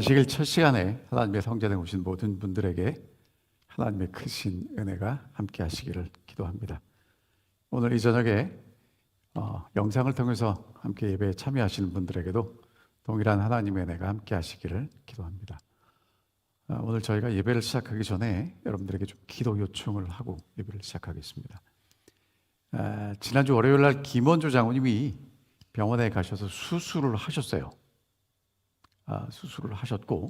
안식일 첫 시간에 하나님의 성전에 오신 모든 분들에게 하나님의 크신 은혜가 함께 하시기를 기도합니다. 오늘 이 저녁에 영상을 통해서 함께 예배에 참여하시는 분들에게도 동일한 하나님의 은혜가 함께 하시기를 기도합니다. 오늘 저희가 예배를 시작하기 전에 여러분들에게 좀 기도 요청을 하고 예배를 시작하겠습니다. 지난주 월요일 날 김원조 장로님이 병원에 가셔서 수술을 하셨어요. 수술을 하셨고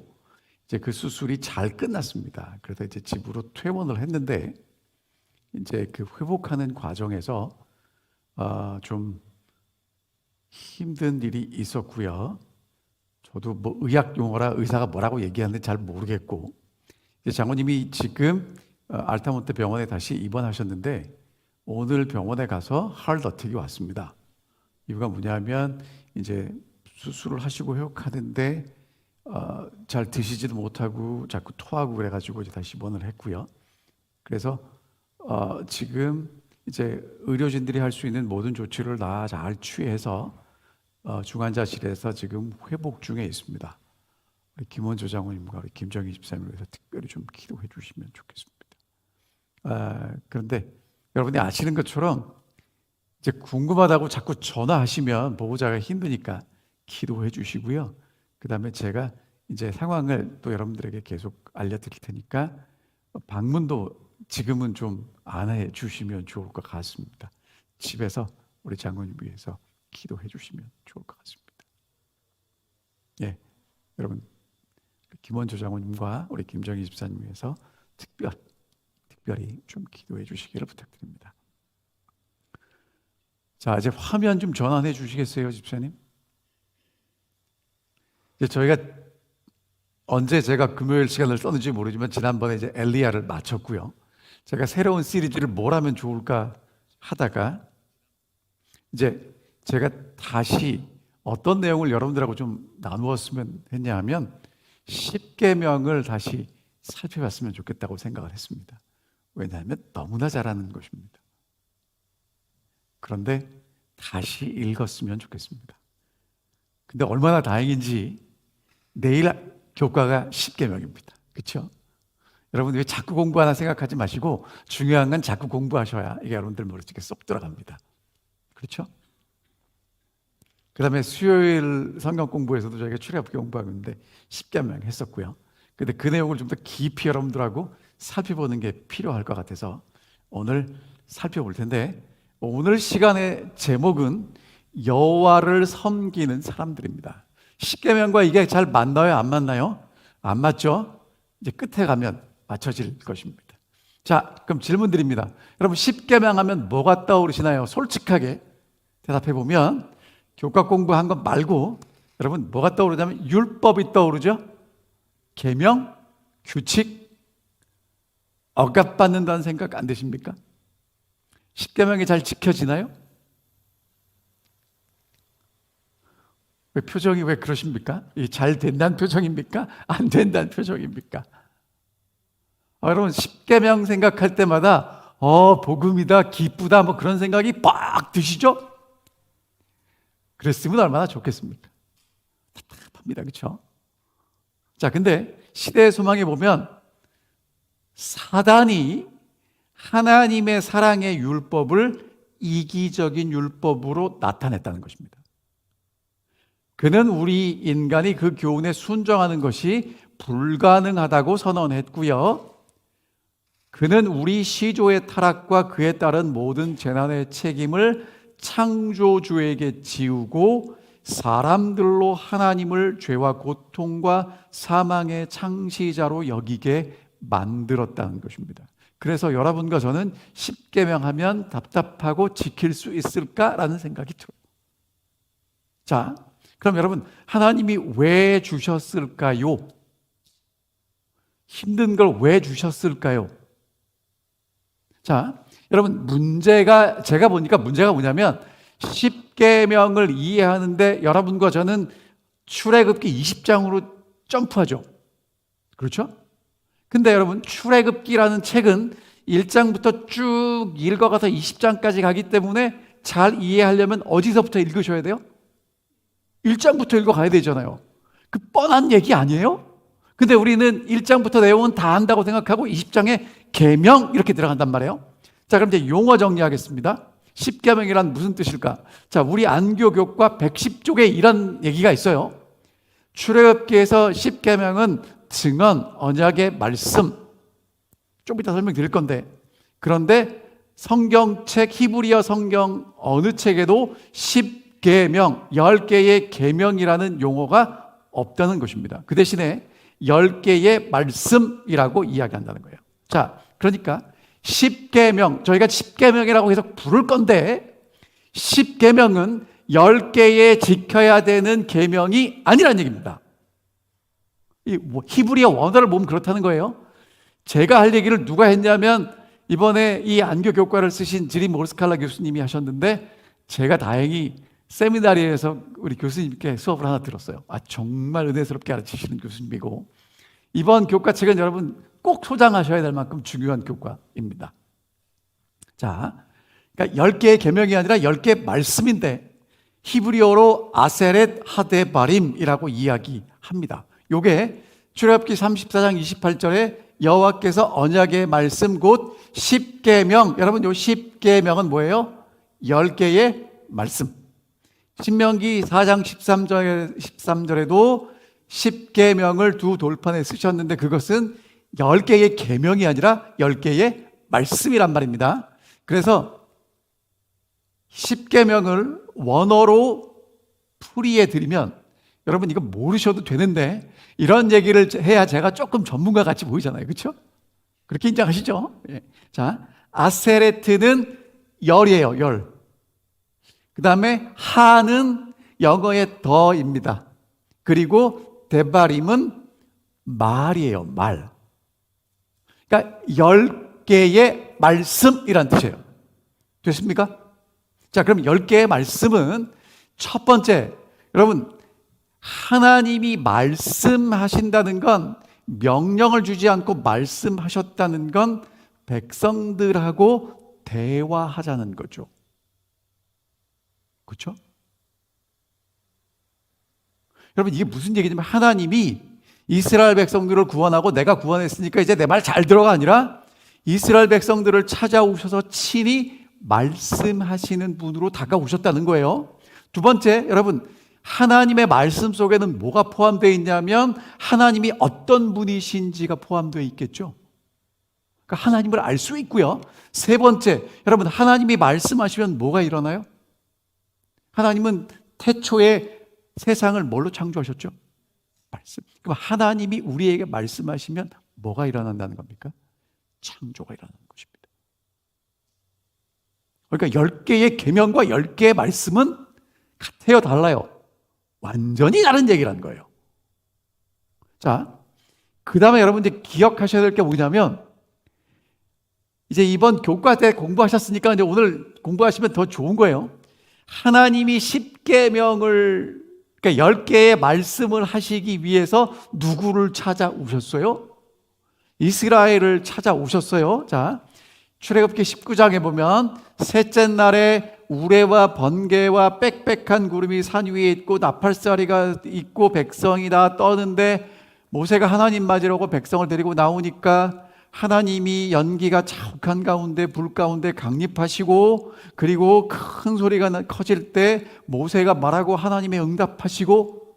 이제 그 수술이 잘 끝났습니다. 그래서 이제 집으로 퇴원을 했는데 이제 그 회복하는 과정에서 좀 힘든 일이 있었고요. 저도 뭐 의학 용어라 의사가 뭐라고 얘기하는지 잘 모르겠고 장모님이 지금 알타몬테 병원에 다시 입원하셨는데 오늘 병원에 가서 하얼 어택이 왔습니다. 이유가 뭐냐면 이제 수술을 하시고 회복하는데 잘 드시지도 못하고 자꾸 토하고 그래가지고 이제 다시 입원을 했고요. 그래서 지금 이제 의료진들이 할 수 있는 모든 조치를 다 잘 취해서 중환자실에서 지금 회복 중에 있습니다. 우리 김원조 장로님과 우리 김정희 집사님을 위해서 특별히 좀 기도해 주시면 좋겠습니다. 그런데 여러분이 아시는 것처럼 이제 궁금하다고 자꾸 전화하시면 보호자가 힘드니까 기도해 주시고요. 그 다음에 제가 이제 상황을 또 여러분들에게 계속 알려드릴 테니까 방문도 지금은 좀 안 해 주시면 좋을 것 같습니다. 집에서 우리 장로님 위해서 기도해 주시면 좋을 것 같습니다. 예, 여러분 김원조 장로님과 우리 김정희 집사님 위해서 특별히 좀 기도해 주시기를 부탁드립니다. 자, 이제 화면 좀 전환해 주시겠어요, 집사님? 이제 저희가 언제 제가 금요일 시간을 썼는지 모르지만 지난번에 이제 엘리야를 마쳤고요. 제가 새로운 시리즈를 뭘 하면 좋을까 하다가 이제 제가 다시 어떤 내용을 여러분들하고 좀 나누었으면 했냐 하면 10계명을 다시 살펴봤으면 좋겠다고 생각을 했습니다. 왜냐하면 너무나 잘하는 것입니다. 그런데 다시 읽었으면 좋겠습니다. 근데 얼마나 다행인지 내일 교과가 10계명입니다. 그렇죠? 여러분 왜 자꾸 공부하나 생각하지 마시고 중요한 건 자꾸 공부하셔야 이게 여러분들 머릿속에 쏙 들어갑니다. 그렇죠? 그 다음에 수요일 성경 공부에서도 저희가 출애굽기 공부하고 있는데 10계명 했었고요. 근데 그 내용을 좀 더 깊이 여러분들하고 살펴보는 게 필요할 것 같아서 오늘 살펴볼 텐데 오늘 시간의 제목은 여호와를 섬기는 사람들입니다. 10계명과 이게 잘 맞나요? 안 맞나요? 안 맞죠? 이제 끝에 가면 맞춰질 것입니다. 자, 그럼 질문 드립니다. 여러분 10계명 하면 뭐가 떠오르시나요? 솔직하게 대답해 보면 교과 공부한 것 말고 여러분 뭐가 떠오르냐면 율법이 떠오르죠? 계명, 규칙, 억압받는다는 생각 안 드십니까? 10계명이 잘 지켜지나요? 왜 표정이 왜 그러십니까? 잘 된다는 표정입니까? 안 된다는 표정입니까? 여러분 10계명 생각할 때마다 복음이다, 기쁘다 뭐 그런 생각이 빡 드시죠? 그랬으면 얼마나 좋겠습니까? 답답합니다. 그렇죠? 자, 근데 시대의 소망에 보면 사단이 하나님의 사랑의 율법을 이기적인 율법으로 나타냈다는 것입니다. 그는 우리 인간이 그 교훈에 순종하는 것이 불가능하다고 선언했고요. 그는 우리 시조의 타락과 그에 따른 모든 재난의 책임을 창조주에게 지우고 사람들로 하나님을 죄와 고통과 사망의 창시자로 여기게 만들었다는 것입니다. 그래서 여러분과 저는 10계명 하면 답답하고 지킬 수 있을까라는 생각이 들어요. 자, 그럼 여러분 하나님이 왜 주셨을까요? 힘든 걸 왜 주셨을까요? 자, 여러분 제가 보니까 문제가 뭐냐면 10계명을 이해하는데 여러분과 저는 출애굽기 20장으로 점프하죠. 그렇죠? 근데 여러분 출애굽기라는 책은 1장부터 쭉 읽어가서 20장까지 가기 때문에 잘 이해하려면 어디서부터 읽으셔야 돼요? 1장부터 읽어가야 되잖아요. 그 뻔한 얘기 아니에요? 근데 우리는 1장부터 내용은 다 안다고 생각하고 20장에 계명 이렇게 들어간단 말이에요. 자, 그럼 이제 용어 정리하겠습니다. 10계명이란 무슨 뜻일까? 자, 우리 안교교과 110쪽에 이런 얘기가 있어요. 출애굽기에서 10계명은 증언, 언약의 말씀. 좀 이따 설명드릴 건데, 그런데 성경책, 히브리어 성경 어느 책에도 10계명, 10개의 계명이라는 용어가 없다는 것입니다. 그 대신에 10개의 말씀이라고 이야기한다는 거예요. 자, 그러니까 10계명, 저희가 10계명이라고 해서 부를 건데 10계명은 10개의 지켜야 되는 계명이 아니라는 얘기입니다. 히브리어 원어를 보면 그렇다는 거예요. 제가 할 얘기를 누가 했냐면 이번에 이 안교 교과를 쓰신 지리 모르스칼라 교수님이 하셨는데, 제가 다행히 세미나리에서 우리 교수님께 수업을 하나 들었어요. 정말 은혜스럽게 가르치시는 교수님이고, 이번 교과책은 여러분 꼭 소장하셔야 될 만큼 중요한 교과입니다. 자, 그러니까 10개의 계명이 아니라 10개의 말씀인데 히브리어로 아세렛 하데바림이라고 이야기합니다. 요게 출애굽기 34장 28절에 여호와께서 언약의 말씀 곧 10계명, 여러분 요 10계명은 뭐예요? 10개의 말씀. 신명기 4장 13절에도 10계명을 두 돌판에 쓰셨는데 그것은 10개의 계명이 아니라 10개의 말씀이란 말입니다. 그래서 10계명을 원어로 풀이해 드리면, 여러분 이거 모르셔도 되는데 이런 얘기를 해야 제가 조금 전문가 같이 보이잖아요. 그렇죠? 그렇게 인정하시죠? 예. 자, 아세레트는 열이에요. 열. 그 다음에 하는 영어의 더입니다. 그리고 데바림은 말이에요. 말. 그러니까 10개의 말씀이란 뜻이에요. 됐습니까? 자, 그럼 10개의 말씀은 첫 번째, 여러분 하나님이 말씀하신다는 건, 명령을 주지 않고 말씀하셨다는 건 백성들하고 대화하자는 거죠. 그렇죠? 여러분 이게 무슨 얘기냐면, 하나님이 이스라엘 백성들을 구원하고 내가 구원했으니까 이제 내 말 잘 들어가 아니라 이스라엘 백성들을 찾아오셔서 친히 말씀하시는 분으로 다가오셨다는 거예요. 두 번째, 여러분 하나님의 말씀 속에는 뭐가 포함되어 있냐면 하나님이 어떤 분이신지가 포함되어 있겠죠. 그러니까 하나님을 알 수 있고요. 세 번째, 여러분 하나님이 말씀하시면 뭐가 일어나요? 하나님은 태초에 세상을 뭘로 창조하셨죠? 말씀. 그럼 하나님이 우리에게 말씀하시면 뭐가 일어난다는 겁니까? 창조가 일어나는 것입니다. 그러니까 10개의 계명과 10개의 말씀은 같아요, 달라요? 완전히 다른 얘기라는 거예요. 자, 그 다음에 여러분 이제 기억하셔야 될 게 뭐냐면, 이제 이번 교과 때 공부하셨으니까 이제 오늘 공부하시면 더 좋은 거예요. 하나님이 10계명을, 그러니까 10개의 말씀을 하시기 위해서 누구를 찾아오셨어요? 이스라엘을 찾아오셨어요. 자, 출애굽기 19장에 보면 셋째 날에 우레와 번개와 빽빽한 구름이 산 위에 있고 나팔사리가 있고 백성이 다 떠는데, 모세가 하나님 맞으려고 백성을 데리고 나오니까 하나님이 연기가 자욱한 가운데 불 가운데 강림하시고, 그리고 큰 소리가 커질 때 모세가 말하고 하나님의 응답하시고.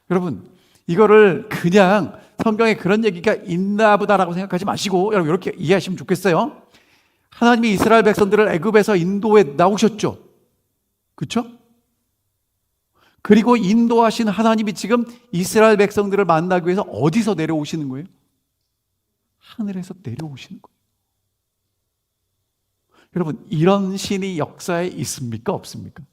여러분 이거를 그냥 성경에 그런 얘기가 있나 보다라고 생각하지 마시고, 여러분 이렇게 이해하시면 좋겠어요. 하나님이 이스라엘 백성들을 애굽에서 인도에 나오셨죠. 그렇죠? 그리고 인도하신 하나님이 지금 이스라엘 백성들을 만나기 위해서 어디서 내려오시는 거예요? 하늘에서 내려오시는 거예요. 여러분 이런 신이 역사에 있습니까? 없습니까?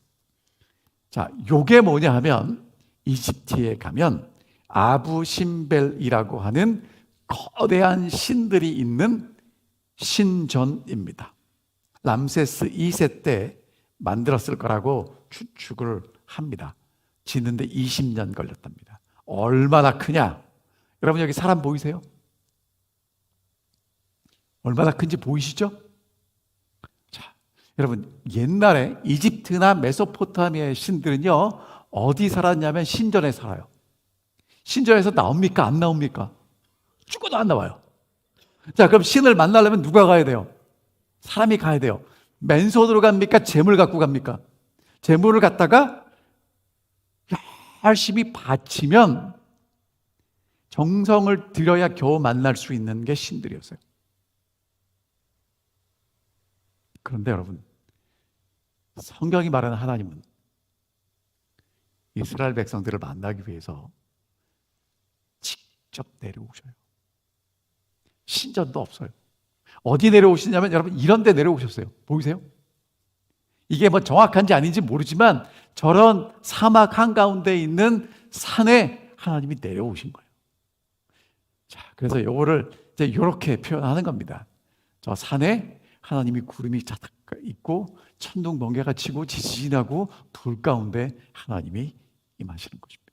자, 요게 뭐냐 하면 이집트에 가면 아부 심벨이라고 하는 거대한 신들이 있는 신전입니다. 람세스 2세 때 만들었을 거라고 추측을 합니다. 짓는데 20년 걸렸답니다. 얼마나 크냐? 여러분 여기 사람 보이세요? 얼마나 큰지 보이시죠? 자, 여러분 옛날에 이집트나 메소포타미아의 신들은요 어디 살았냐면 신전에 살아요. 신조에서 나옵니까? 안 나옵니까? 죽어도 안 나와요. 자, 그럼 신을 만나려면 누가 가야 돼요? 사람이 가야 돼요. 맨손으로 갑니까? 재물 갖고 갑니까? 재물을 갖다가 열심히 바치면 정성을 들여야 겨우 만날 수 있는 게 신들이었어요. 그런데 여러분, 성경이 말하는 하나님은 이스라엘 백성들을 만나기 위해서 직접 내려오셔요. 신전도 없어요. 어디 내려오시냐면 여러분 이런 데 내려오셨어요. 보이세요? 이게 뭐 정확한지 아닌지 모르지만 저런 사막 한가운데 있는 산에 하나님이 내려오신 거예요. 자, 그래서 이거를 이제 이렇게 표현하는 겁니다. 저 산에 하나님이 구름이 자작 있고 천둥 번개가 치고 지진하고 불 가운데 하나님이 임하시는 것입니다.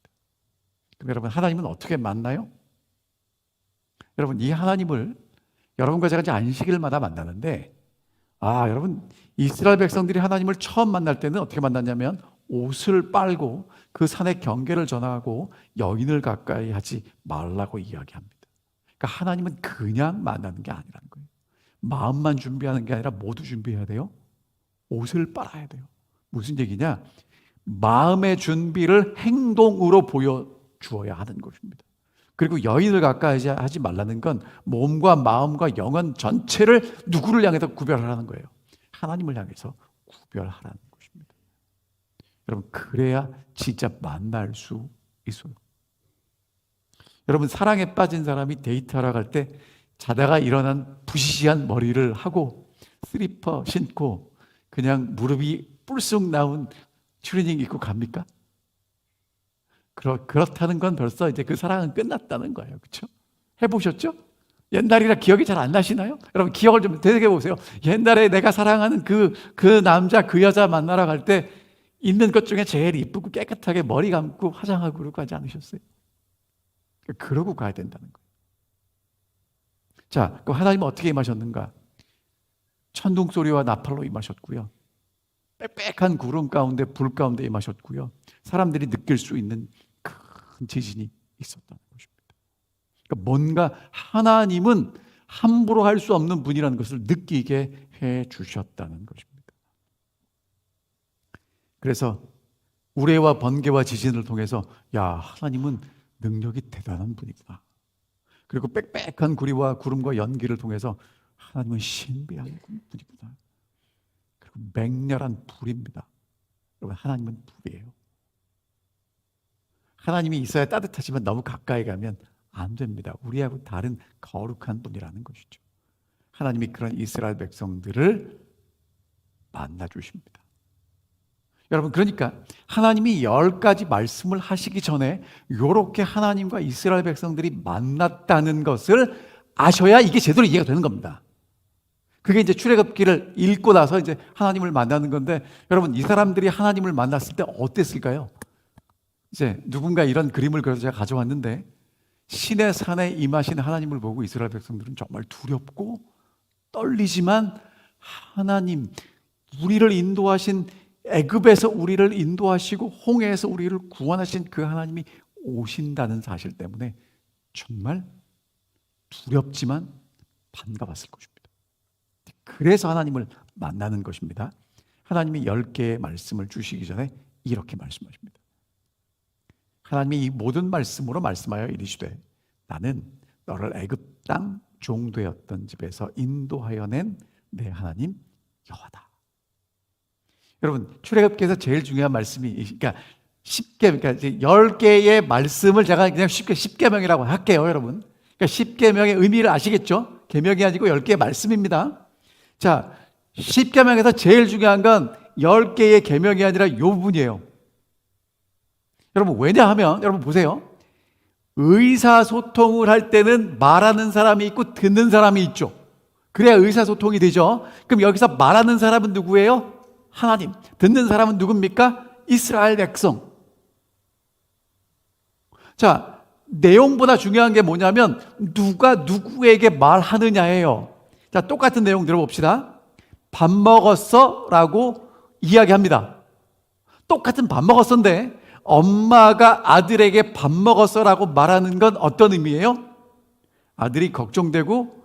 그럼 여러분, 하나님은 어떻게 만나요? 여러분, 이 하나님을 여러분과 제가 이제 안식일마다 만나는데, 여러분, 이스라엘 백성들이 하나님을 처음 만날 때는 어떻게 만났냐면 옷을 빨고 그 산의 경계를 전하고 여인을 가까이 하지 말라고 이야기합니다. 그러니까 하나님은 그냥 만나는 게 아니라는 거예요. 마음만 준비하는 게 아니라 모두 준비해야 돼요. 옷을 빨아야 돼요. 무슨 얘기냐? 마음의 준비를 행동으로 보여주어야 하는 것입니다. 그리고 여인을 가까이 하지 말라는 건 몸과 마음과 영혼 전체를 누구를 향해서 구별하라는 거예요. 하나님을 향해서 구별하라는 것입니다. 여러분, 그래야 진짜 만날 수 있어요. 여러분, 사랑에 빠진 사람이 데이트하러 갈 때 자다가 일어난 부시시한 머리를 하고 슬리퍼 신고 그냥 무릎이 뿔쑥 나온 추리닝 입고 갑니까? 그렇다는 건 벌써 이제 그 사랑은 끝났다는 거예요. 그렇죠? 해보셨죠? 옛날이라 기억이 잘 안 나시나요? 여러분, 기억을 좀 되새겨 보세요. 옛날에 내가 사랑하는 그 남자, 그 여자 만나러 갈 때 있는 것 중에 제일 이쁘고 깨끗하게 머리 감고 화장하고 그러고 하지 않으셨어요? 그러고 가야 된다는 거예요. 자, 그럼 하나님은 어떻게 임하셨는가? 천둥 소리와 나팔로 임하셨고요. 빽빽한 구름 가운데 불 가운데 임하셨고요. 사람들이 느낄 수 있는 큰 지진이 있었다는 것입니다. 그러니까 뭔가 하나님은 함부로 할 수 없는 분이라는 것을 느끼게 해 주셨다는 것입니다. 그래서 우레와 번개와 지진을 통해서 하나님은 능력이 대단한 분이구나. 그리고 빽빽한 구리와 구름과 연기를 통해서 하나님은 신비한 분이구나. 그리고 맹렬한 불입니다. 여러분, 하나님은 불이에요. 하나님이 있어야 따뜻하지만 너무 가까이 가면 안 됩니다. 우리하고 다른 거룩한 분이라는 것이죠. 하나님이 그런 이스라엘 백성들을 만나 주십니다. 여러분, 그러니까 하나님이 10가지 말씀을 하시기 전에 이렇게 하나님과 이스라엘 백성들이 만났다는 것을 아셔야 이게 제대로 이해가 되는 겁니다. 그게 이제 출애굽기를 읽고 나서 이제 하나님을 만나는 건데, 여러분, 이 사람들이 하나님을 만났을 때 어땠을까요? 이제 누군가 이런 그림을 그려서 제가 가져왔는데, 신의 산에 임하신 하나님을 보고 이스라엘 백성들은 정말 두렵고 떨리지만, 하나님, 우리를 인도하신, 애굽에서 우리를 인도하시고 홍해에서 우리를 구원하신 그 하나님이 오신다는 사실 때문에 정말 두렵지만 반가웠을 것입니다. 그래서 하나님을 만나는 것입니다. 하나님이 10개의 말씀을 주시기 전에 이렇게 말씀하십니다. 하나님이 이 모든 말씀으로 말씀하여 이르시되 나는 너를 애굽 땅 종되었던 집에서 인도하여 낸 내 하나님 여호와다. 여러분, 출애굽기에서 제일 중요한 말씀이, 그러니까 10개의 말씀을 제가 그냥 쉽게 10계명이라고 할게요, 여러분. 그러니까 10계명의 의미를 아시겠죠? 계명이 아니고 10개의 말씀입니다. 자, 10계명에서 제일 중요한 건 10개의 계명이 아니라 이 부분이에요. 여러분, 왜냐하면 여러분 보세요. 의사소통을 할 때는 말하는 사람이 있고 듣는 사람이 있죠. 그래야 의사소통이 되죠. 그럼 여기서 말하는 사람은 누구예요? 하나님. 듣는 사람은 누굽니까? 이스라엘 백성. 자, 내용보다 중요한 게 뭐냐면 누가 누구에게 말하느냐예요. 자, 똑같은 내용 들어봅시다. 밥 먹었어? 라고 이야기합니다. 똑같은 밥 먹었어인데 엄마가 아들에게 밥 먹었어라고 말하는 건 어떤 의미예요? 아들이 걱정되고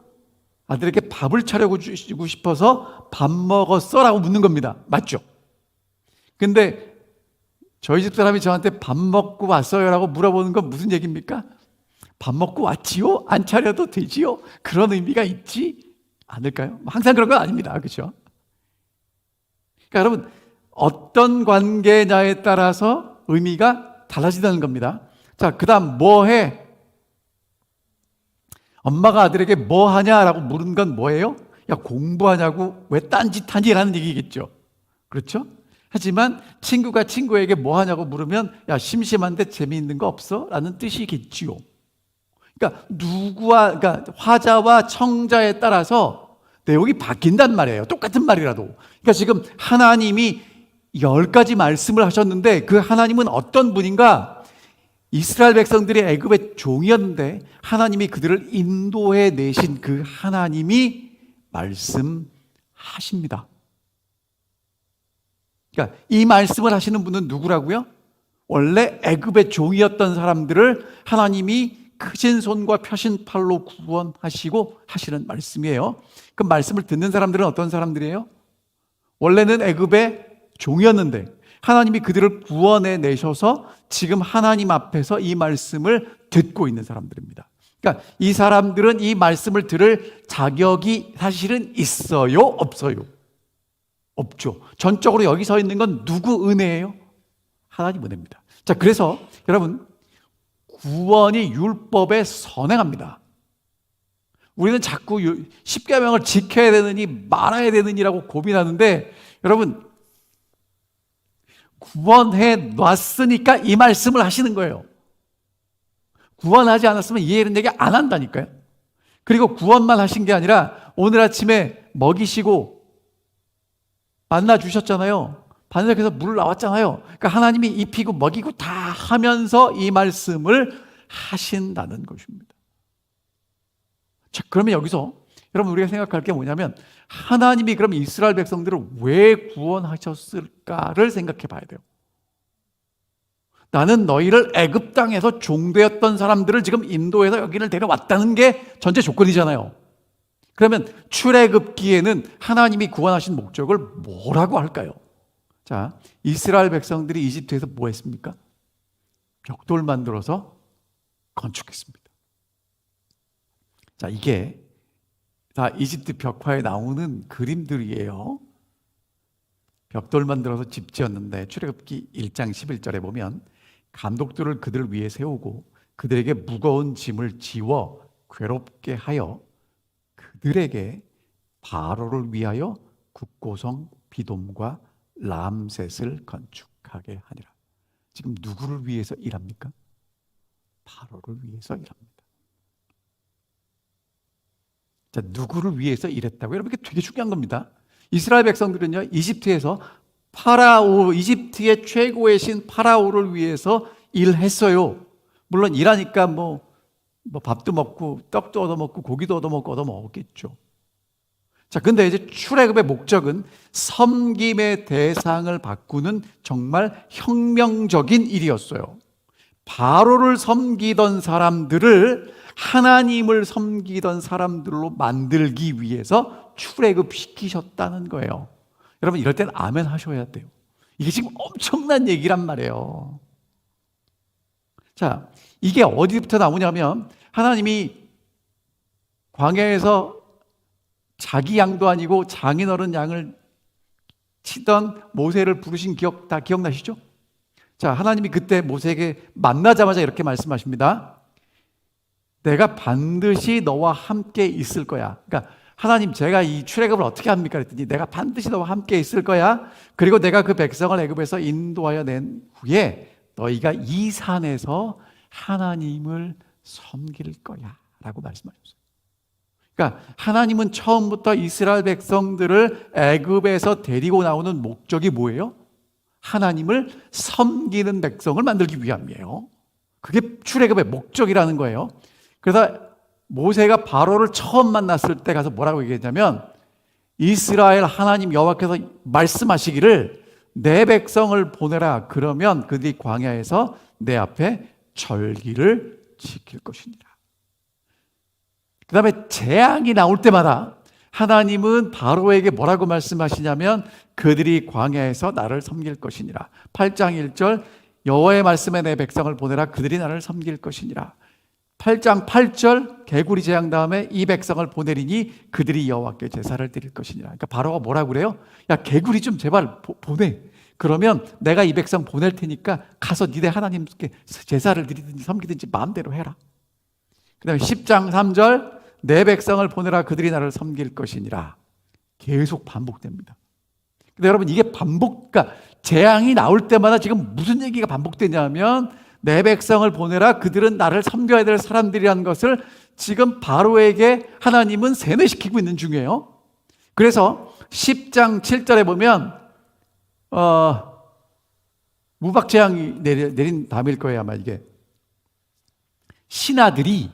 아들에게 밥을 차려주고 싶어서 밥 먹었어라고 묻는 겁니다. 맞죠? 근데 저희 집 사람이 저한테 밥 먹고 왔어요라고 물어보는 건 무슨 얘기입니까? 밥 먹고 왔지요? 안 차려도 되지요? 그런 의미가 있지 않을까요? 항상 그런 건 아닙니다. 그렇죠? 그러니까 여러분, 어떤 관계냐에 따라서 의미가 달라진다는 겁니다. 자, 그 다음 뭐해? 엄마가 아들에게 뭐 하냐라고 물은 건 뭐예요? 야, 공부하냐고 왜 딴짓하니? 라는 얘기겠죠. 그렇죠? 하지만 친구가 친구에게 뭐 하냐고 물으면 야, 심심한데 재미있는 거 없어? 라는 뜻이겠지요. 그러니까 그러니까 화자와 청자에 따라서 내용이 바뀐단 말이에요. 똑같은 말이라도. 그러니까 지금 하나님이 10가지 말씀을 하셨는데 그 하나님은 어떤 분인가? 이스라엘 백성들이 애굽의 종이었는데 하나님이 그들을 인도해 내신 그 하나님이 말씀하십니다. 그러니까 이 말씀을 하시는 분은 누구라고요? 원래 애굽의 종이었던 사람들을 하나님이 크신 손과 펴신 팔로 구원하시고 하시는 말씀이에요. 그 말씀을 듣는 사람들은 어떤 사람들이에요? 원래는 애굽의 종이었는데 하나님이 그들을 구원해 내셔서 지금 하나님 앞에서 이 말씀을 듣고 있는 사람들입니다. 그러니까 이 사람들은 이 말씀을 들을 자격이 사실은 있어요? 없어요? 없죠. 전적으로 여기 서 있는 건 누구 은혜예요? 하나님 은혜입니다. 자, 그래서 여러분, 구원이 율법에 선행합니다. 우리는 자꾸 십계명을 지켜야 되느니 말아야 되느니라고 고민하는데 여러분, 구원해 놨으니까 이 말씀을 하시는 거예요. 구원하지 않았으면 이런 얘기 안 한다니까요. 그리고 구원만 하신 게 아니라 오늘 아침에 먹이시고 만나 주셨잖아요. 반석에서 물 나왔잖아요. 그러니까 하나님이 입히고 먹이고 다 하면서 이 말씀을 하신다는 것입니다. 자, 그러면 여기서 여러분 우리가 생각할 게 뭐냐면 하나님이 그럼 이스라엘 백성들을 왜 구원하셨을까를 생각해 봐야 돼요. 나는 너희를 애굽 땅에서 종되었던 사람들을 지금 인도해서 여기를 데려왔다는 게 전제 조건이잖아요. 그러면 출애굽기에는 하나님이 구원하신 목적을 뭐라고 할까요? 자, 이스라엘 백성들이 이집트에서 뭐 했습니까? 벽돌 만들어서 건축했습니다. 자, 이게 다 이집트 벽화에 나오는 그림들이에요. 벽돌 만들어서 집 지었는데 출애굽기 1장 11절에 보면 감독들을 그들을 위해 세우고 그들에게 무거운 짐을 지워 괴롭게 하여 그들에게 바로를 위하여 국고성 비돔과 람셋을 건축하게 하니라. 지금 누구를 위해서 일합니까? 바로를 위해서 일합니다. 자, 누구를 위해서 일했다고요? 여러분, 이게 되게 중요한 겁니다. 이스라엘 백성들은요, 이집트에서 이집트의 최고의 신 파라오를 위해서 일했어요. 물론 일하니까 밥도 먹고 떡도 얻어먹고 고기도 얻어먹겠죠. 자, 근데 이제 출애굽의 목적은 섬김의 대상을 바꾸는 정말 혁명적인 일이었어요. 바로를 섬기던 사람들을 하나님을 섬기던 사람들로 만들기 위해서 출애굽시키셨다는 거예요. 여러분, 이럴 땐 아멘 하셔야 돼요. 이게 지금 엄청난 얘기란 말이에요. 자, 이게 어디부터 나오냐면 하나님이 광야에서 자기 양도 아니고 장인어른 양을 치던 모세를 부르신 기억 다 기억나시죠? 자, 하나님이 그때 모세에게 만나자마자 이렇게 말씀하십니다. 내가 반드시 너와 함께 있을 거야. 그러니까 하나님, 제가 이 출애굽을 어떻게 합니까? 그랬더니 내가 반드시 너와 함께 있을 거야. 그리고 내가 그 백성을 애굽에서 인도하여 낸 후에 너희가 이 산에서 하나님을 섬길 거야 라고 말씀하셨어요. 그러니까 하나님은 처음부터 이스라엘 백성들을 애굽에서 데리고 나오는 목적이 뭐예요? 하나님을 섬기는 백성을 만들기 위함이에요. 그게 출애굽의 목적이라는 거예요. 그래서 모세가 바로를 처음 만났을 때 가서 뭐라고 얘기했냐면 이스라엘 하나님 여호와께서 말씀하시기를 내 백성을 보내라. 그러면 그들이 광야에서 내 앞에 절기를 지킬 것이니라. 그 다음에 재앙이 나올 때마다 하나님은 바로에게 뭐라고 말씀하시냐면 그들이 광야에서 나를 섬길 것이니라. 8장 1절 여호와의 말씀에 내 백성을 보내라. 그들이 나를 섬길 것이니라. 8장 8절 개구리 재앙 다음에 이 백성을 보내리니 그들이 여호와께 제사를 드릴 것이니라. 그러니까 바로가 뭐라고 그래요? 야, 개구리 좀 제발 보내. 그러면 내가 이 백성 보낼 테니까 가서 니네 하나님께 제사를 드리든지 섬기든지 마음대로 해라. 그 다음에 10장 3절 내 백성을 보내라. 그들이 나를 섬길 것이니라. 계속 반복됩니다. 근데 여러분 이게 그러니까 재앙이 나올 때마다 지금 무슨 얘기가 반복되냐면 내 백성을 보내라. 그들은 나를 섬겨야 될 사람들이라는 것을 지금 바로에게 하나님은 세뇌시키고 있는 중이에요. 그래서 10장 7절에 보면 무박재앙이 내린 다음일 거예요. 아마 이게 신하들이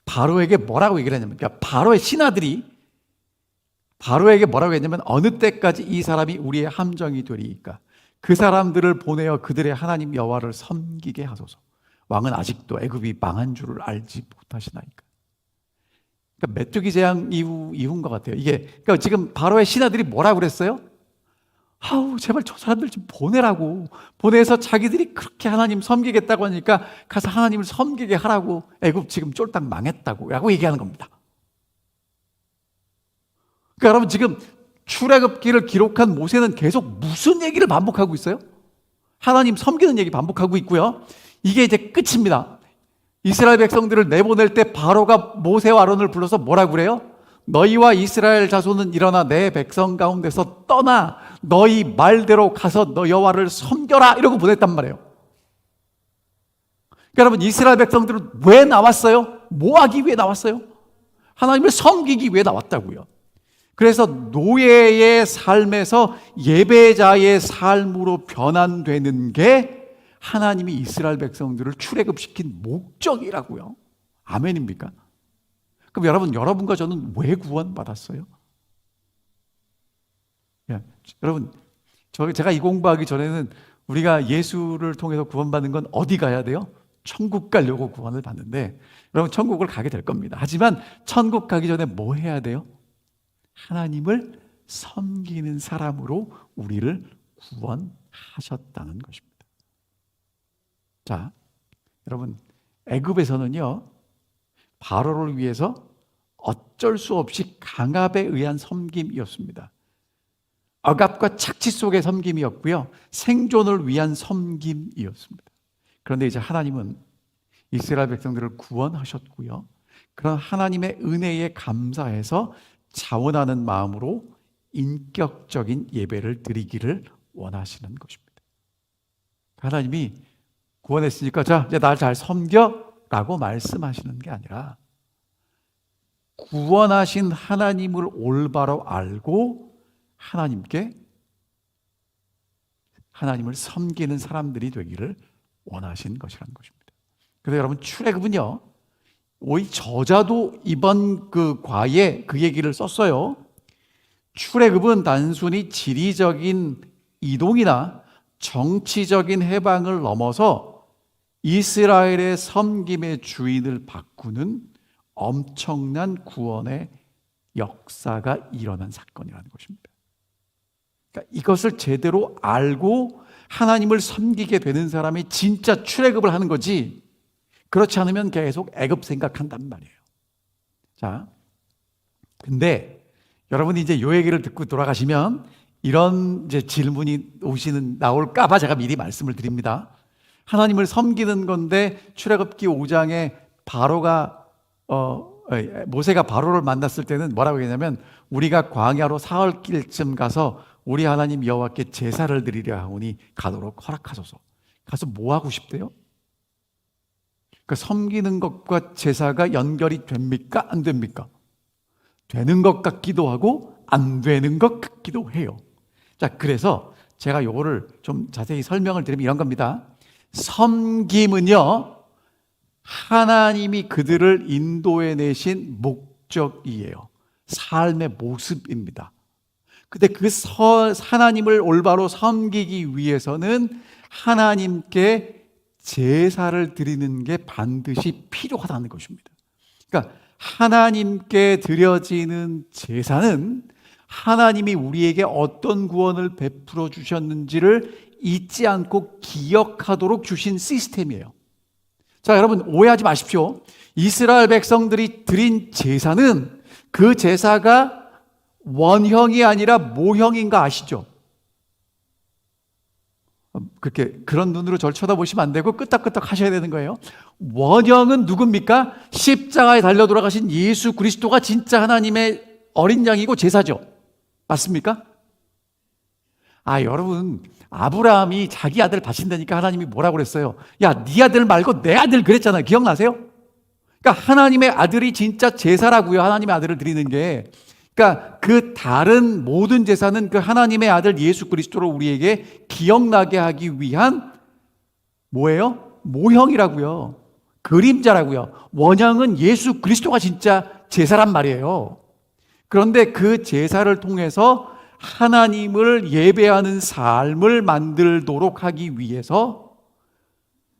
바로에게 뭐라고 얘기를 했냐면, 그러니까 바로의 신하들이 바로에게 뭐라고 했냐면 어느 때까지 이 사람이 우리의 함정이 되리이까 그 사람들을 보내어 그들의 하나님 여호와를 섬기게 하소서. 왕은 아직도 애굽이 망한 줄을 알지 못하시나이까. 그러니까 메뚜기 재앙 이후인 것 같아요. 이게 그러니까 지금 바로의 신하들이 뭐라고 그랬어요? 아우 제발 저 사람들 좀 보내라고. 보내서 자기들이 그렇게 하나님 섬기겠다고 하니까 가서 하나님을 섬기게 하라고. 애굽 지금 쫄딱 망했다고 라고 얘기하는 겁니다. 그러니까 여러분 지금 출애굽기를 기록한 모세는 계속 무슨 얘기를 반복하고 있어요? 하나님 섬기는 얘기 반복하고 있고요. 이게 이제 끝입니다. 이스라엘 백성들을 내보낼 때 바로가 모세와 아론을 불러서 뭐라고 그래요? 너희와 이스라엘 자손은 일어나 내 백성 가운데서 떠나 너희 말대로 가서 너 여호와를 섬겨라 이러고 보냈단 말이에요. 그러니까 여러분 이스라엘 백성들은 왜 나왔어요? 뭐 하기 위해 나왔어요? 하나님을 섬기기 위해 나왔다고요. 그래서 노예의 삶에서 예배자의 삶으로 변환되는 게 하나님이 이스라엘 백성들을 출애굽시킨 목적이라고요. 아멘입니까? 그럼 여러분과 저는 왜 구원받았어요? 여러분, 제가 이 공부하기 전에는 우리가 예수를 통해서 구원받는 건 어디 가야 돼요? 천국 가려고 구원을 받는데 여러분 천국을 가게 될 겁니다. 하지만 천국 가기 전에 뭐 해야 돼요? 하나님을 섬기는 사람으로 우리를 구원하셨다는 것입니다. 자, 여러분 애굽에서는요 바로를 위해서 어쩔 수 없이 강압에 의한 섬김이었습니다. 억압과 착취 속의 섬김이었고요. 생존을 위한 섬김이었습니다. 그런데 이제 하나님은 이스라엘 백성들을 구원하셨고요. 그런 하나님의 은혜에 감사해서 자원하는 마음으로 인격적인 예배를 드리기를 원하시는 것입니다. 하나님이 구원했으니까 자 이제 날 잘 섬겨 라고 말씀하시는 게 아니라 구원하신 하나님을 올바로 알고 하나님을 섬기는 사람들이 되기를 원하신 것이라는 것입니다. 그래서 여러분 출애굽은요 오히 저자도 이번 그 과에 그 얘기를 썼어요. 출애굽은 단순히 지리적인 이동이나 정치적인 해방을 넘어서 이스라엘의 섬김의 주인을 바꾸는 엄청난 구원의 역사가 일어난 사건이라는 것입니다. 그러니까 이것을 제대로 알고 하나님을 섬기게 되는 사람이 진짜 출애굽을 하는 거지, 그렇지 않으면 계속 애굽 생각한단 말이에요. 자, 근데 여러분이 이제 이 얘기를 듣고 돌아가시면 이런 이제 질문이 나올까봐 제가 미리 말씀을 드립니다. 하나님을 섬기는 건데 출애굽기 5장에 모세가 바로를 만났을 때는 뭐라고 했냐면 우리가 광야로 사흘 길쯤 가서 우리 하나님 여호와께 제사를 드리려 하오니 가도록 허락하소서. 가서 뭐 하고 싶대요? 그 섬기는 것과 제사가 연결이 됩니까? 안 됩니까? 되는 것 같기도 하고 안 되는 것 같기도 해요. 자, 그래서 제가 요거를 좀 자세히 설명을 드리면 이런 겁니다. 섬김은요 하나님이 그들을 인도해 내신 목적이에요. 삶의 모습입니다. 근데 그 하나님을 올바로 섬기기 위해서는 하나님께 제사를 드리는 게 반드시 필요하다는 것입니다. 그러니까 하나님께 드려지는 제사는 하나님이 우리에게 어떤 구원을 베풀어 주셨는지를 잊지 않고 기억하도록 주신 시스템이에요. 자, 여러분 오해하지 마십시오. 이스라엘 백성들이 드린 제사는 그 제사가 원형이 아니라 모형인 거 아시죠? 그런 눈으로 저를 쳐다보시면 안 되고 끄덕끄덕 하셔야 되는 거예요. 원형은 누굽니까? 십자가에 달려 돌아가신 예수 그리스도가 진짜 하나님의 어린 양이고 제사죠. 맞습니까? 여러분, 아브라함이 자기 아들 바친다니까 하나님이 뭐라고 그랬어요? 야, 네 아들 말고 내 아들 그랬잖아요. 기억나세요? 그러니까 하나님의 아들이 진짜 제사라고요. 하나님의 아들을 드리는 게. 그러니까 그 다른 모든 제사는 그 하나님의 아들 예수 그리스도를 우리에게 기억나게 하기 위한 뭐예요? 모형이라고요. 그림자라고요. 원형은 예수 그리스도가 진짜 제사란 말이에요. 그런데 그 제사를 통해서 하나님을 예배하는 삶을 만들도록 하기 위해서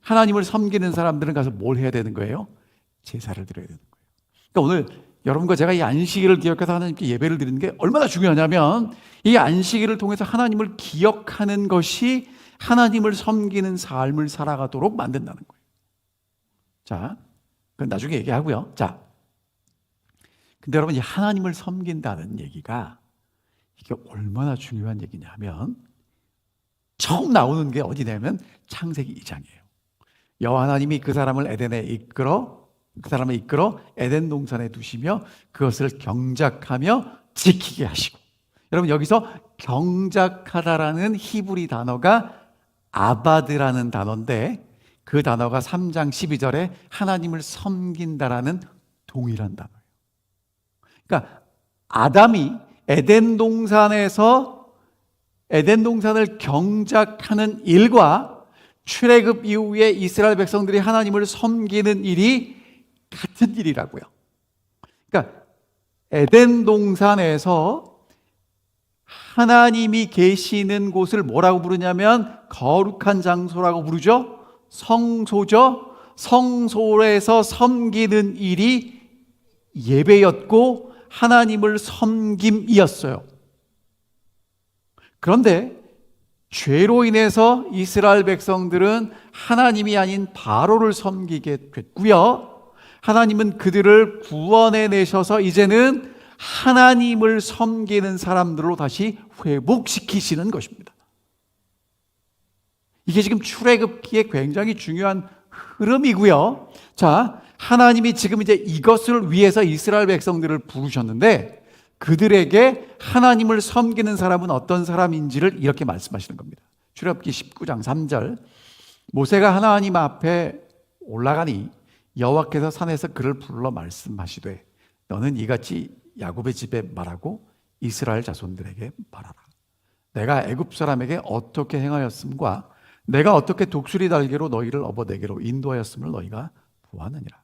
하나님을 섬기는 사람들은 가서 뭘 해야 되는 거예요? 제사를 드려야 되는 거예요. 그러니까 오늘 여러분과 제가 이 안식일을 기억해서 하나님께 예배를 드리는 게 얼마나 중요하냐면 이 안식일을 통해서 하나님을 기억하는 것이 하나님을 섬기는 삶을 살아가도록 만든다는 거예요. 자, 그건 나중에 얘기하고요. 자, 근데 여러분 이 하나님을 섬긴다는 얘기가 이게 얼마나 중요한 얘기냐면 처음 나오는 게 어디냐면 창세기 2장이에요. 여호와 하나님이 그 사람을 이끌어 에덴 동산에 두시며 그것을 경작하며 지키게 하시고. 여러분 여기서 경작하다라는 히브리 단어가 아바드라는 단어인데 그 단어가 3장 12절에 하나님을 섬긴다라는 동일한 단어예요. 그러니까 아담이 에덴 동산을 경작하는 일과 출애굽 이후에 이스라엘 백성들이 하나님을 섬기는 일이 같은 일이라고요. 그러니까 에덴 동산에서 하나님이 계시는 곳을 뭐라고 부르냐면 거룩한 장소라고 부르죠. 성소죠. 성소에서 섬기는 일이 예배였고 하나님을 섬김이었어요. 그런데 죄로 인해서 이스라엘 백성들은 하나님이 아닌 바로를 섬기게 됐고요. 하나님은 그들을 구원해 내셔서 이제는 하나님을 섬기는 사람들로 다시 회복시키시는 것입니다. 이게 지금 출애굽기에 굉장히 중요한 흐름이고요. 자, 하나님이 지금 이제 이것을 위해서 이스라엘 백성들을 부르셨는데 그들에게 하나님을 섬기는 사람은 어떤 사람인지를 이렇게 말씀하시는 겁니다. 출애굽기 19장 3절 모세가 하나님 앞에 올라가니 여호와께서 산에서 그를 불러 말씀하시되 너는 이같이 야곱의 집에 말하고 이스라엘 자손들에게 말하라. 내가 애굽 사람에게 어떻게 행하였음과 내가 어떻게 독수리 날개로 너희를 업어 내게로 인도하였음을 너희가 보았느니라.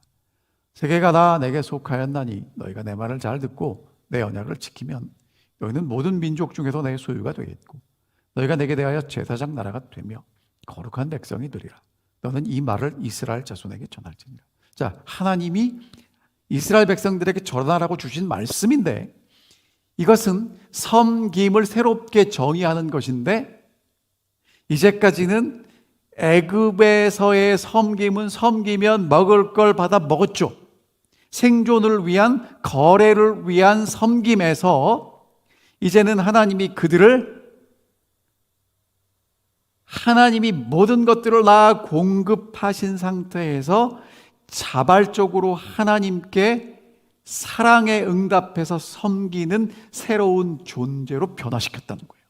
세계가 다 내게 속하였나니 너희가 내 말을 잘 듣고 내 언약을 지키면 너희는 모든 민족 중에서 내 소유가 되겠고 너희가 내게 대하여 제사장 나라가 되며 거룩한 백성이 되리라. 너는 이 말을 이스라엘 자손에게 전할지니라. 자, 하나님이 이스라엘 백성들에게 전하라고 주신 말씀인데 이것은 섬김을 새롭게 정의하는 것인데 이제까지는 애굽에서의 섬김은 섬기면 먹을 걸 받아 먹었죠. 생존을 위한 거래를 위한 섬김에서 이제는 하나님이 그들을 하나님이 모든 것들을 다 공급하신 상태에서 자발적으로 하나님께 사랑에 응답해서 섬기는 새로운 존재로 변화시켰다는 거예요.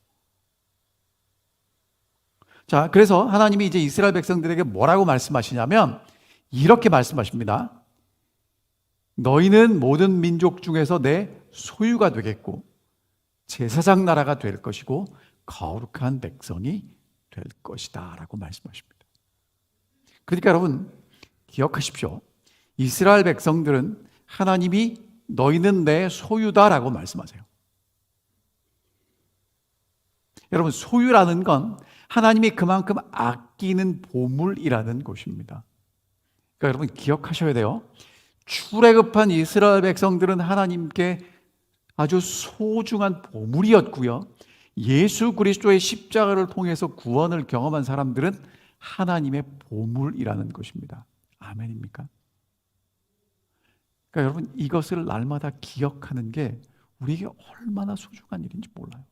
자, 그래서 하나님이 이제 이스라엘 백성들에게 뭐라고 말씀하시냐면 이렇게 말씀하십니다. 너희는 모든 민족 중에서 내 소유가 되겠고 제사장 나라가 될 것이고 거룩한 백성이 될 것이다 라고 말씀하십니다. 그러니까 여러분 기억하십시오. 이스라엘 백성들은 하나님이 너희는 내 소유다 라고 말씀하세요. 여러분, 소유라는 건 하나님이 그만큼 아끼는 보물이라는 것입니다. 그러니까 여러분 기억하셔야 돼요. 출애굽한 이스라엘 백성들은 하나님께 아주 소중한 보물이었고요. 예수 그리스도의 십자가를 통해서 구원을 경험한 사람들은 하나님의 보물이라는 것입니다. 아멘입니까? 그러니까 여러분, 이것을 날마다 기억하는 게 우리에게 얼마나 소중한 일인지 몰라요.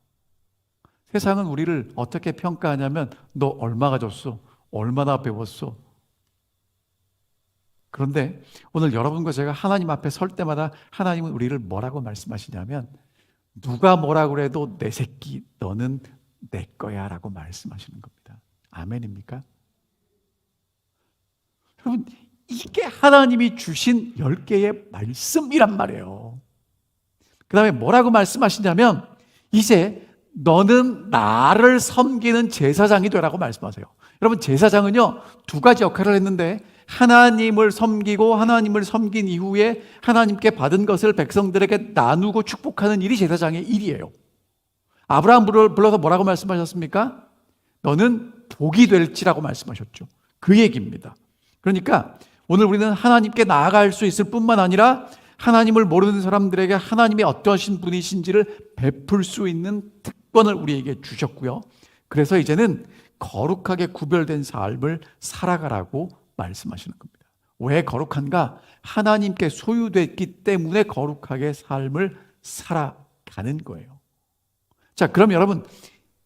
세상은 우리를 어떻게 평가하냐면 너 얼마 가졌어? 얼마나 배웠어? 그런데 오늘 여러분과 제가 하나님 앞에 설 때마다 하나님은 우리를 뭐라고 말씀하시냐면 누가 뭐라 그래도 내 새끼 너는 내 거야 라고 말씀하시는 겁니다. 아멘입니까? 여러분, 이게 하나님이 주신 10개의 말씀이란 말이에요. 그 다음에 뭐라고 말씀하시냐면 이제 너는 나를 섬기는 제사장이 되라고 말씀하세요. 여러분, 제사장은요 2가지 역할을 했는데 하나님을 섬기고 하나님을 섬긴 이후에 하나님께 받은 것을 백성들에게 나누고 축복하는 일이 제사장의 일이에요. 아브라함을 불러서 뭐라고 말씀하셨습니까? 너는 복이 될지라고 말씀하셨죠. 그 얘기입니다. 그러니까 오늘 우리는 하나님께 나아갈 수 있을 뿐만 아니라 하나님을 모르는 사람들에게 하나님이 어떠신 분이신지를 베풀 수 있는 특권을 우리에게 주셨고요. 그래서 이제는 거룩하게 구별된 삶을 살아가라고 말씀하시는 겁니다. 왜 거룩한가? 하나님께 소유됐기 때문에 거룩하게 삶을 살아가는 거예요. 자, 그럼 여러분,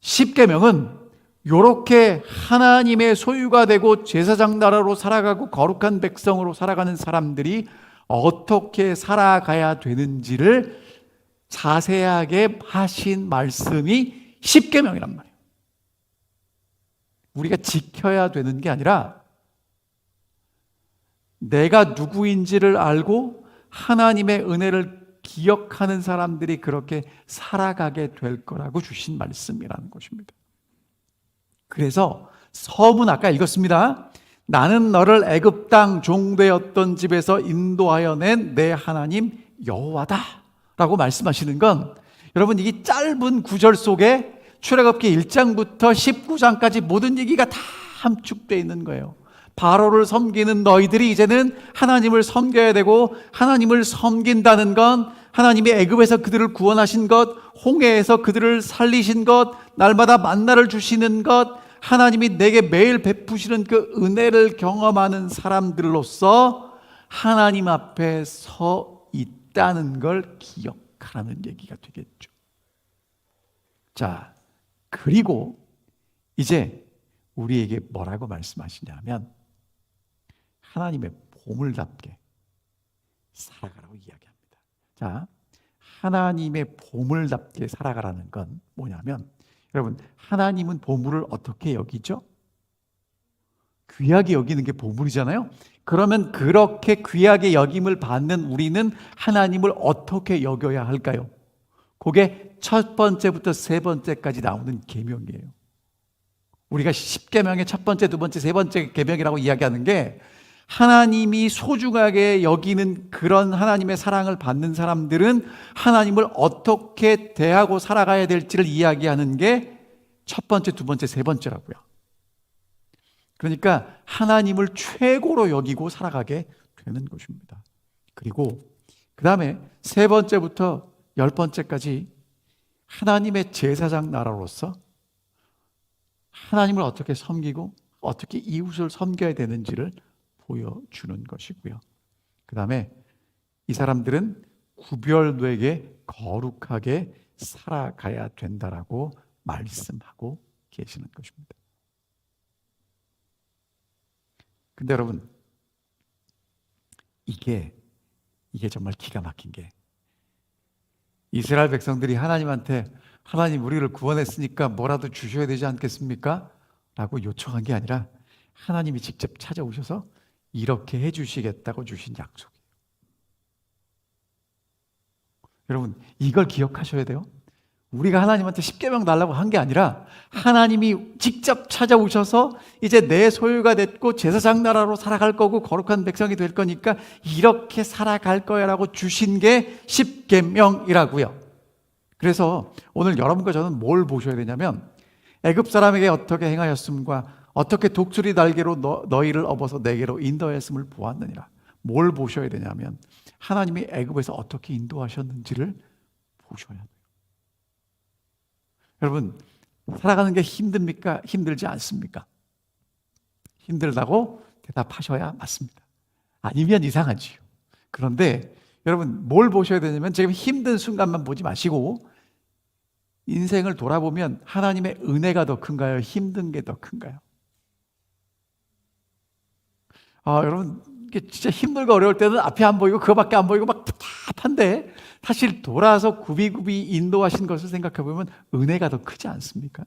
십계명은 이렇게 하나님의 소유가 되고 제사장 나라로 살아가고 거룩한 백성으로 살아가는 사람들이 어떻게 살아가야 되는지를 자세하게 하신 말씀이 십계명이란 말이에요. 우리가 지켜야 되는 게 아니라 내가 누구인지를 알고 하나님의 은혜를 기억하는 사람들이 그렇게 살아가게 될 거라고 주신 말씀이라는 것입니다. 그래서 서문 아까 읽었습니다. 나는 너를 애굽 땅 종되었던 집에서 인도하여 낸 내 하나님 여호와다 라고 말씀하시는 건 여러분, 이 짧은 구절 속에 출애굽기 1장부터 19장까지 모든 얘기가 다 함축되어 있는 거예요. 바로를 섬기는 너희들이 이제는 하나님을 섬겨야 되고, 하나님을 섬긴다는 건 하나님이 애굽에서 그들을 구원하신 것, 홍해에서 그들을 살리신 것, 날마다 만나를 주시는 것, 하나님이 내게 매일 베푸시는 그 은혜를 경험하는 사람들로서 하나님 앞에 서 있다는 걸 기억하라는 얘기가 되겠죠. 자, 그리고 이제 우리에게 뭐라고 말씀하시냐면 하나님의 보물답게 살아가라고 이야기합니다. 자, 하나님의 보물답게 살아가라는 건 뭐냐면, 여러분, 하나님은 보물을 어떻게 여기죠? 귀하게 여기는 게 보물이잖아요. 그러면 그렇게 귀하게 여김을 받는 우리는 하나님을 어떻게 여겨야 할까요? 그게 첫 번째부터 세 번째까지 나오는 계명이에요. 우리가 십계명의 첫 번째, 두 번째, 세 번째 계명이라고 이야기하는 게 하나님이 소중하게 여기는 그런 하나님의 사랑을 받는 사람들은 하나님을 어떻게 대하고 살아가야 될지를 이야기하는 게 첫 번째, 두 번째, 세 번째라고요. 그러니까 하나님을 최고로 여기고 살아가게 되는 것입니다. 그리고 그 다음에 세 번째부터 10번째까지 하나님의 제사장 나라로서 하나님을 어떻게 섬기고 어떻게 이웃을 섬겨야 되는지를 보여주는 것이고요. 그 다음에 이 사람들은 구별되게 거룩하게 살아가야 된다라고 말씀하고 계시는 것입니다. 근데 여러분, 이게 정말 기가 막힌 게, 이스라엘 백성들이 하나님한테 하나님 우리를 구원했으니까 뭐라도 주셔야 되지 않겠습니까? 라고 요청한 게 아니라 하나님이 직접 찾아오셔서 이렇게 해주시겠다고 주신 약속이에요. 여러분, 이걸 기억하셔야 돼요. 우리가 하나님한테 십계명 달라고 한 게 아니라 하나님이 직접 찾아오셔서 이제 내 소유가 됐고 제사장 나라로 살아갈 거고 거룩한 백성이 될 거니까 이렇게 살아갈 거야 라고 주신 게 십계명이라고요. 그래서 오늘 여러분과 저는 뭘 보셔야 되냐면 애굽 사람에게 어떻게 행하였음과 어떻게 독수리 날개로 너희를 업어서 내게로 인도하였음을 보았느니라. 뭘 보셔야 되냐면 하나님이 애굽에서 어떻게 인도하셨는지를 보셔야 돼요. 여러분, 살아가는 게 힘듭니까? 힘들지 않습니까? 힘들다고 대답하셔야 맞습니다. 아니면 이상하지요. 그런데 여러분, 뭘 보셔야 되냐면 지금 힘든 순간만 보지 마시고 인생을 돌아보면 하나님의 은혜가 더 큰가요? 힘든 게 더 큰가요? 여러분, 이게 진짜 힘들고 어려울 때는 앞이 안 보이고 그거밖에 안 보이고 막 답답한데 사실 돌아서 굽이굽이 인도하신 것을 생각해 보면 은혜가 더 크지 않습니까?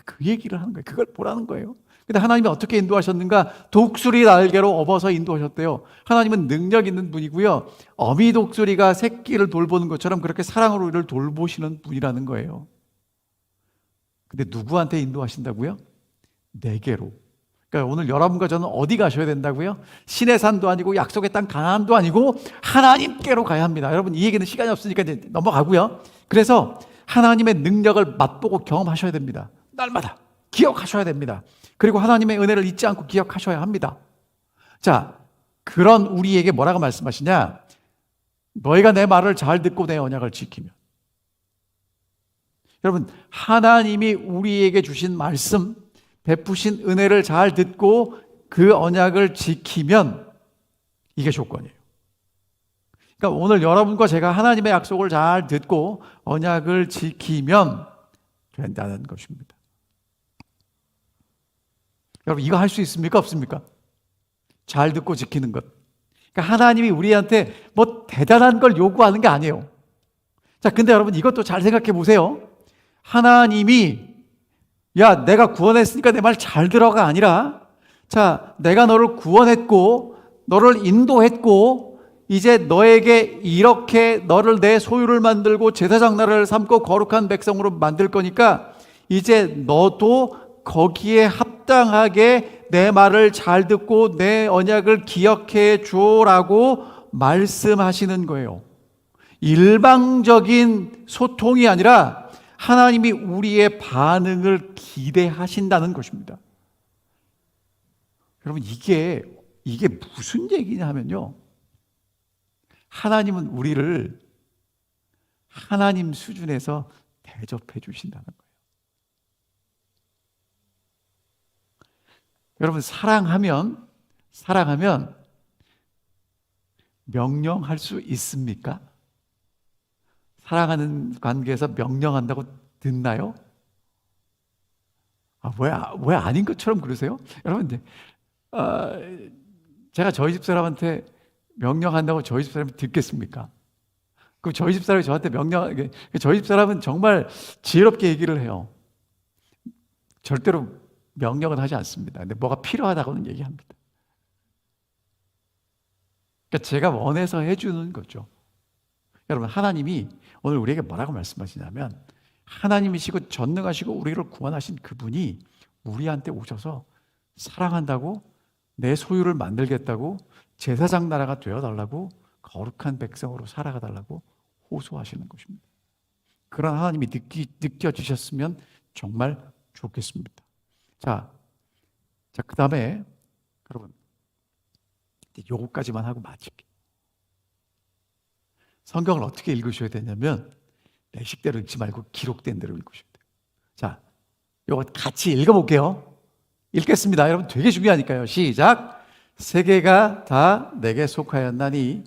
그 얘기를 하는 거예요. 그걸 보라는 거예요. 근데 하나님이 어떻게 인도하셨는가? 독수리 날개로 업어서 인도하셨대요. 하나님은 능력 있는 분이고요. 어미 독수리가 새끼를 돌보는 것처럼 그렇게 사랑으로 우리를 돌보시는 분이라는 거예요. 근데 누구한테 인도하신다고요? 내게로. 그러니까 오늘 여러분과 저는 어디 가셔야 된다고요? 신의 산도 아니고 약속의 땅 가나안도 아니고 하나님께로 가야 합니다. 여러분, 이 얘기는 시간이 없으니까 이제 넘어가고요. 그래서 하나님의 능력을 맛보고 경험하셔야 됩니다. 날마다 기억하셔야 됩니다. 그리고 하나님의 은혜를 잊지 않고 기억하셔야 합니다. 자, 그런 우리에게 뭐라고 말씀하시냐? 너희가 내 말을 잘 듣고 내 언약을 지키면. 여러분, 하나님이 우리에게 주신 말씀, 베푸신 은혜를 잘 듣고 그 언약을 지키면 이게 조건이에요. 그러니까 오늘 여러분과 제가 하나님의 약속을 잘 듣고 언약을 지키면 된다는 것입니다. 여러분, 이거 할 수 있습니까? 없습니까? 잘 듣고 지키는 것. 그러니까 하나님이 우리한테 뭐 대단한 걸 요구하는 게 아니에요. 자, 근데 여러분, 이것도 잘 생각해 보세요. 하나님이 야, 내가 구원했으니까 내 말 잘 들어가 아니라, 자, 내가 너를 구원했고 너를 인도했고 이제 너에게 이렇게 너를 내 소유를 만들고 제사장 나라를 삼고 거룩한 백성으로 만들 거니까 이제 너도 거기에 합당하게 내 말을 잘 듣고 내 언약을 기억해 줘라고 말씀하시는 거예요. 일방적인 소통이 아니라 하나님이 우리의 반응을 기대하신다는 것입니다. 여러분, 이게 무슨 얘기냐 하면요, 하나님은 우리를 하나님 수준에서 대접해 주신다는 거예요. 여러분, 사랑하면 명령할 수 있습니까? 사랑하는 관계에서 명령한다고 듣나요? 왜 아닌 것처럼 그러세요? 여러분, 제가 저희 집 사람한테 명령한다고 저희 집 사람이 듣겠습니까? 그럼 저희 집 사람이 저한테 저희 집 사람은 정말 지혜롭게 얘기를 해요. 절대로 명령은 하지 않습니다. 근데 뭐가 필요하다고는 얘기합니다. 그러니까 제가 원해서 해주는 거죠. 여러분, 하나님이 오늘 우리에게 뭐라고 말씀하시냐면 하나님이시고 전능하시고 우리를 구원하신 그분이 우리한테 오셔서 사랑한다고, 내 소유를 만들겠다고, 제사장 나라가 되어달라고, 거룩한 백성으로 살아가달라고 호소하시는 것입니다. 그런 하나님이 느껴지셨으면 정말 좋겠습니다. 자, 그 다음에 여러분, 요거까지만 하고 마칠게요. 성경을 어떻게 읽으셔야 되냐면 내 식대로 읽지 말고 기록된 대로 읽으셔야 돼요. 자, 요거 같이 읽어볼게요. 읽겠습니다. 여러분, 되게 중요하니까요. 시작. 세계가 다 내게 속하였나니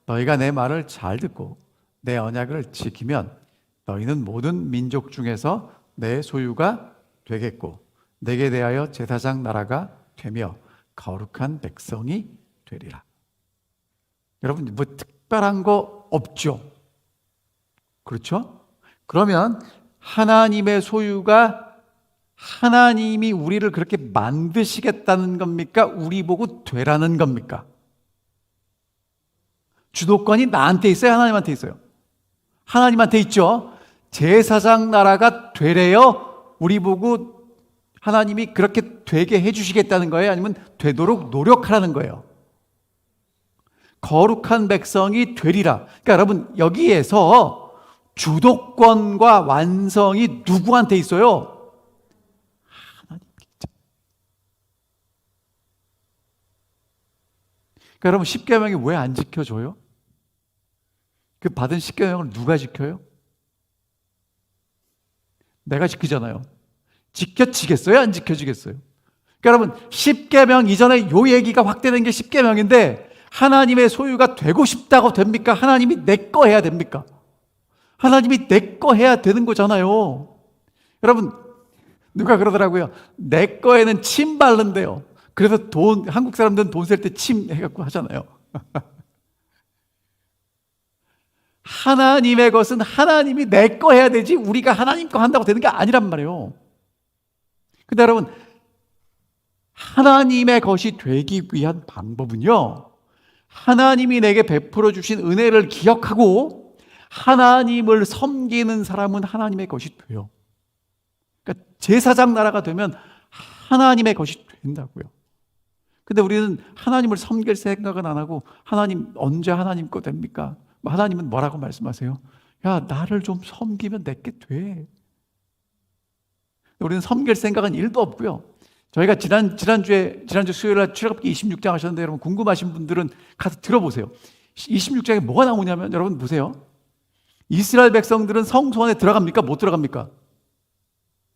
너희가 내 말을 잘 듣고 내 언약을 지키면 너희는 모든 민족 중에서 내 소유가 되겠고 내게 대하여 제사장 나라가 되며 거룩한 백성이 되리라. 여러분, 뭐 특별한 거 없죠? 그렇죠? 그러면 하나님의 소유가 하나님이 우리를 그렇게 만드시겠다는 겁니까? 우리 보고 되라는 겁니까? 주도권이 나한테 있어요? 하나님한테 있어요? 하나님한테 있죠. 제사장 나라가 되래요? 우리 보고 하나님이 그렇게 되게 해주시겠다는 거예요? 아니면 되도록 노력하라는 거예요? 거룩한 백성이 되리라. 그러니까 여러분, 여기에서 주도권과 완성이 누구한테 있어요? 그러니까 여러분, 십계명이 왜 안 지켜져요? 그 받은 십계명을 누가 지켜요? 내가 지키잖아요. 지켜지겠어요? 안 지켜지겠어요? 그러니까 여러분, 십계명 이전에 요 얘기가 확대된 게 십계명인데, 하나님의 소유가 되고 싶다고 됩니까? 하나님이 내 거 해야 됩니까? 하나님이 내 거 해야 되는 거잖아요. 여러분, 누가 그러더라고요. 내 거에는 침 바른대요. 그래서 한국 사람들은 돈 셀 때 침 해갖고 하잖아요. 하나님의 것은 하나님이 내 거 해야 되지, 우리가 하나님 거 한다고 되는 게 아니란 말이에요. 근데 여러분, 하나님의 것이 되기 위한 방법은요, 하나님이 내게 베풀어 주신 은혜를 기억하고 하나님을 섬기는 사람은 하나님의 것이 돼요. 그러니까 제사장 나라가 되면 하나님의 것이 된다고요. 근데 우리는 하나님을 섬길 생각은 안 하고, 하나님 언제 하나님 거 됩니까? 하나님은 뭐라고 말씀하세요? 야, 나를 좀 섬기면 내게 돼. 우리는 섬길 생각은 1도 없고요. 저희가 지난주 수요일날 출애굽기 26장 하셨는데, 여러분 궁금하신 분들은 가서 들어보세요. 26장에 뭐가 나오냐면, 여러분 보세요. 이스라엘 백성들은 성소 안에 들어갑니까? 못 들어갑니까?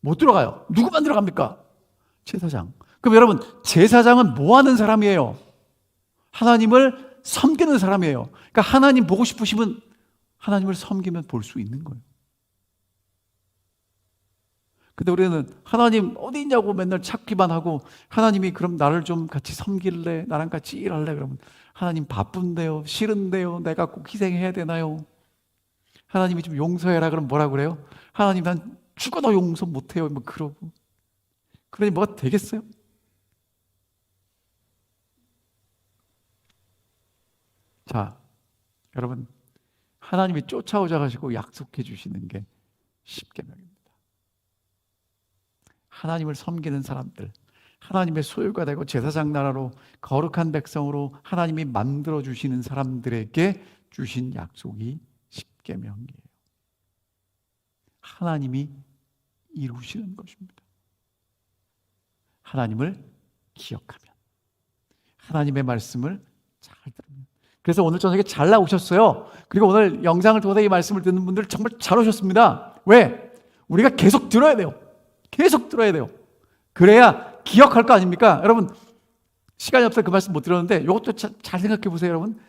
못 들어가요. 누구만 들어갑니까? 제사장. 그럼 여러분, 제사장은 뭐 하는 사람이에요? 하나님을 섬기는 사람이에요. 그러니까 하나님 보고 싶으시면 하나님을 섬기면 볼 수 있는 거예요. 근데 우리는 하나님 어디 있냐고 맨날 찾기만 하고, 하나님이 그럼 나를 좀 같이 섬길래, 나랑 같이 일할래? 그러면 하나님 바쁜데요, 싫은데요, 내가 꼭 희생해야 되나요? 하나님이 좀 용서해라. 그럼 뭐라 그래요? 하나님 난 죽어도 용서 못해요. 뭐 그러고. 그러니 뭐가 되겠어요? 자, 여러분, 하나님이 쫓아오자 가지고 약속해 주시는 게 십계명입니다. 하나님을 섬기는 사람들, 하나님의 소유가 되고 제사장 나라로 거룩한 백성으로 하나님이 만들어 주시는 사람들에게 주신 약속이 십계명이에요. 하나님이 이루시는 것입니다. 하나님을 기억하면, 하나님의 말씀을 잘 들으면. 그래서 오늘 저녁에 잘 나오셨어요. 그리고 오늘 영상을 통해서 이 말씀을 듣는 분들 정말 잘 오셨습니다. 왜? 우리가 계속 들어야 돼요. 계속 들어야 돼요. 그래야 기억할 거 아닙니까? 여러분, 시간이 없어서 그 말씀 못 들었는데, 이것도 잘 생각해 보세요. 여러분,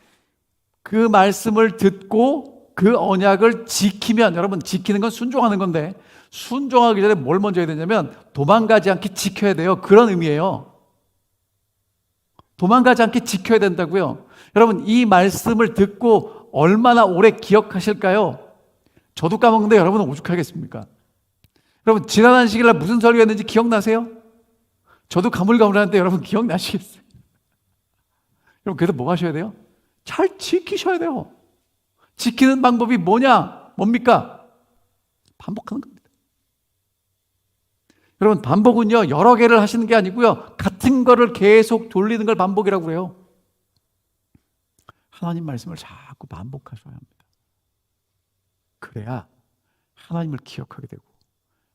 그 말씀을 듣고 그 언약을 지키면, 여러분, 지키는 건 순종하는 건데, 순종하기 전에 뭘 먼저 해야 되냐면 도망가지 않게 지켜야 돼요. 그런 의미예요. 도망가지 않게 지켜야 된다고요. 여러분, 이 말씀을 듣고 얼마나 오래 기억하실까요? 저도 까먹는데 여러분은 오죽하겠습니까? 여러분, 지난 안식일날 무슨 설교했는지 기억나세요? 저도 가물가물하는데 여러분 기억나시겠어요? 여러분, 그래서 뭐 하셔야 돼요? 잘 지키셔야 돼요. 지키는 방법이 뭡니까? 반복하는 겁니다. 여러분, 반복은요, 여러 개를 하시는 게 아니고요, 같은 거를 계속 돌리는 걸 반복이라고 그래요. 하나님 말씀을 자꾸 반복하셔야 합니다. 그래야 하나님을 기억하게 되고,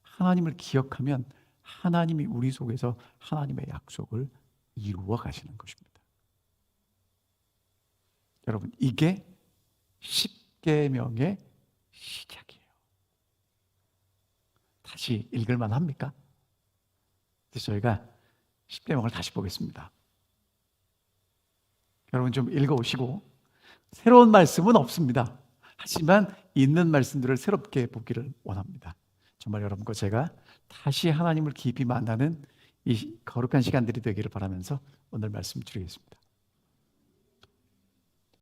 하나님을 기억하면 하나님이 우리 속에서 하나님의 약속을 이루어 가시는 것입니다. 여러분, 이게 십계명의 시작이에요. 다시 읽을만 합니까? 그래서 저희가 십계명을 다시 보겠습니다. 여러분 좀 읽어오시고, 새로운 말씀은 없습니다. 하지만 있는 말씀들을 새롭게 보기를 원합니다. 정말 여러분과 제가 다시 하나님을 깊이 만나는 이 거룩한 시간들이 되기를 바라면서 오늘 말씀 드리겠습니다.